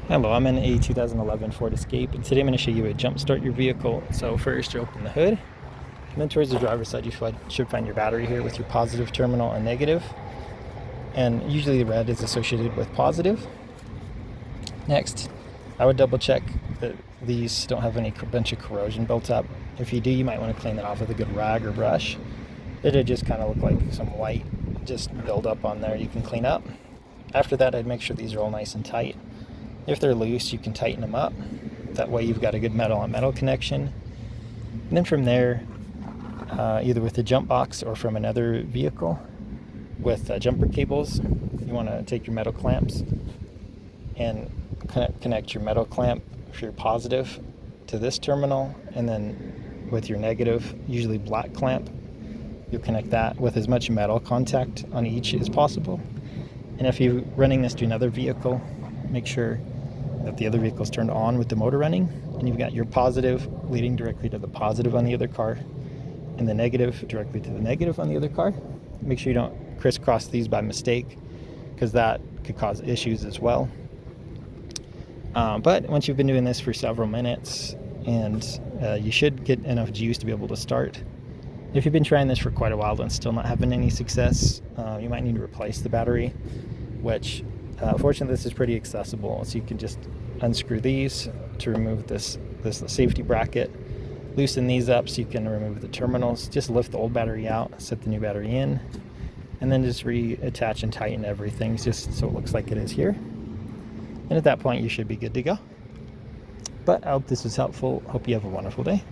Hello, I'm in a 2011 Ford Escape, and today I'm going to show you how to jump start your vehicle. So first you open the hood, and then towards the driver's side you should find your battery here with your positive terminal and negative. And usually the red is associated with positive. Next, I would double check that these don't have any bunch of corrosion built up. If you do, you might want to clean that off with a good rag or brush. It'd just kind of look like some white just build up on there you can clean up. After that, I'd make sure these are all nice and tight. If they're loose, you can tighten them up. That way you've got a good metal on metal connection. And then from there, either with the jump box or from another vehicle with jumper cables, you want to take your metal clamps and connect your metal clamp for your positive to this terminal, and then with your negative, usually black clamp, you'll connect that with as much metal contact on each as possible. And if you're running this to another vehicle, make sure that the other vehicle is turned on with the motor running, and you've got your positive leading directly to the positive on the other car and the negative directly to the negative on the other car. Make sure you don't crisscross these by mistake, because that could cause issues as well. But once you've been doing this for several minutes, and you should get enough juice to be able to start. If you've been trying this for quite a while and still not having any success, you might need to replace the battery, which fortunately this is pretty accessible. So you can just unscrew these to remove this safety bracket, loosen these up so you can remove the terminals, just lift the old battery out, set the new battery in, and then just reattach and tighten everything just so it looks like it is here. And at that point you should be good to go. But I hope this was helpful. Hope you have a wonderful day.